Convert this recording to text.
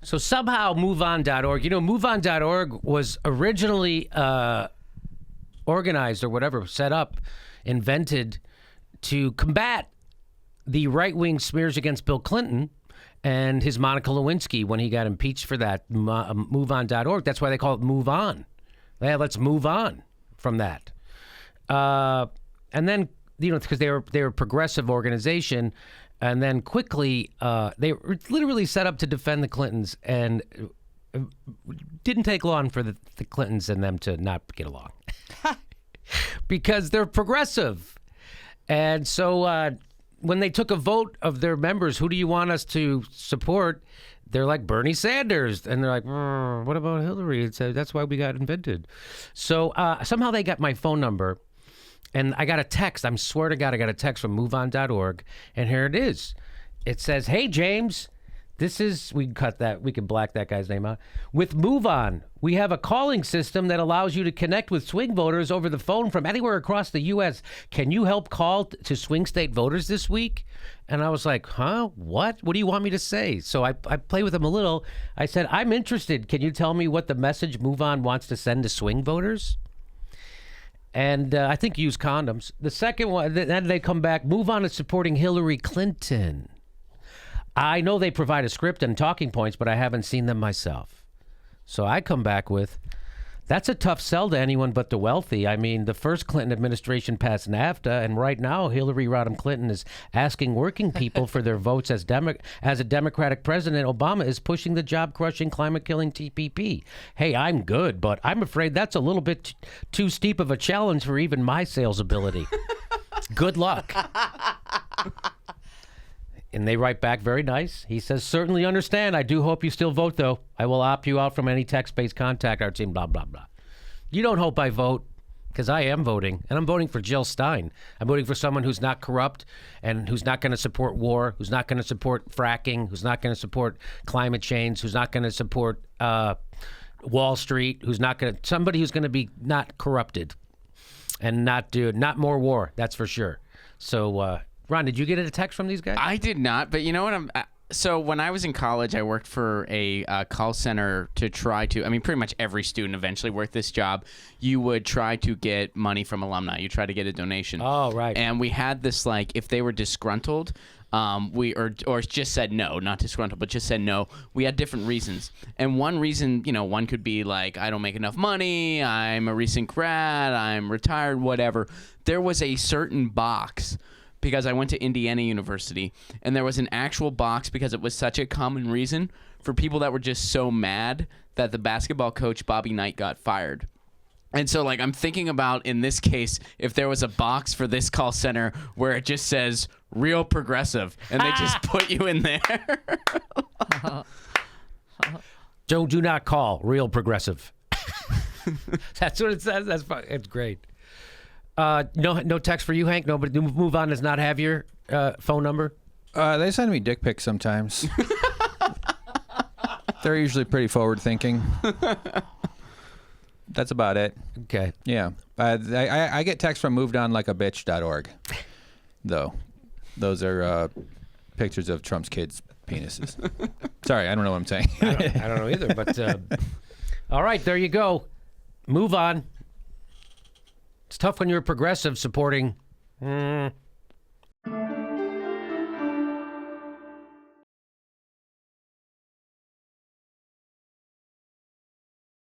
So somehow MoveOn.org, MoveOn.org was originally organized or whatever, set up, invented to combat the right-wing smears against Bill Clinton and his Monica Lewinsky when he got impeached for that. MoveOn.org, that's why they call it Move On. Yeah, let's move on from that. And then, because they were a progressive organization, and then quickly they were literally set up to defend the Clintons, and didn't take long for the Clintons and them to not get along because they're progressive. And so when they took a vote of their members, who do you want us to support? They're like Bernie Sanders. And they're like, what about Hillary? That's why we got invented. So somehow they got my phone number. And I got a text. I swear to God, I got a text from MoveOn.org. And here it is. It says, hey, James, we can cut that. We can black that guy's name out. With MoveOn, we have a calling system that allows you to connect with swing voters over the phone from anywhere across the U.S. Can you help call to swing state voters this week? And I was like, huh? What? What do you want me to say? So I played with him a little. I said, I'm interested. Can you tell me what the message MoveOn wants to send to swing voters? And I think use condoms. The second one, then they come back. MoveOn is supporting Hillary Clinton. I know they provide a script and talking points, but I haven't seen them myself. So I come back with, that's a tough sell to anyone but the wealthy. I mean, the first Clinton administration passed NAFTA, and right now Hillary Rodham Clinton is asking working people for their votes as a Democratic president. Obama is pushing the job-crushing, climate-killing TPP. Hey, I'm good, but I'm afraid that's a little bit too steep of a challenge for even my sales ability. Good luck. And they write back, very nice. He says, certainly understand. I do hope you still vote, though. I will opt you out from any text-based contact. Our team, blah, blah, blah. You don't hope I vote, because I am voting. And I'm voting for Jill Stein. I'm voting for someone who's not corrupt and who's not going to support war, who's not going to support fracking, who's not going to support climate change, who's not going to support Wall Street, somebody who's going to be not corrupted and not more war, that's for sure. So, Ron, did you get a text from these guys? I did not, but you know what? So when I was in college, I worked for a call center to try to, pretty much every student eventually worked this job. You would try to get money from alumni. You try to get a donation. Oh, right. And we had this, if they were disgruntled, or just said no, not disgruntled, but just said no. We had different reasons. And one reason, one could be like, I don't make enough money, I'm a recent grad, I'm retired, whatever. There was a certain box because I went to Indiana University, and there was an actual box because it was such a common reason for people that were just so mad that the basketball coach, Bobby Knight, got fired. And so, I'm thinking about, in this case, if there was a box for this call center where it just says, real progressive, and they just put you in there. Do not call, real progressive. That's what it says. It's great. No text for you, Hank? Nobody. MoveOn does not have your phone number? They send me dick pics sometimes. They're usually pretty forward-thinking. That's about it. Okay. Yeah. I get texts from movedonlikeabitch.org, though. Those are pictures of Trump's kids' penises. Sorry, I don't know what I'm saying. I don't know either, but all right, there you go. Move on. It's tough when you're a progressive supporting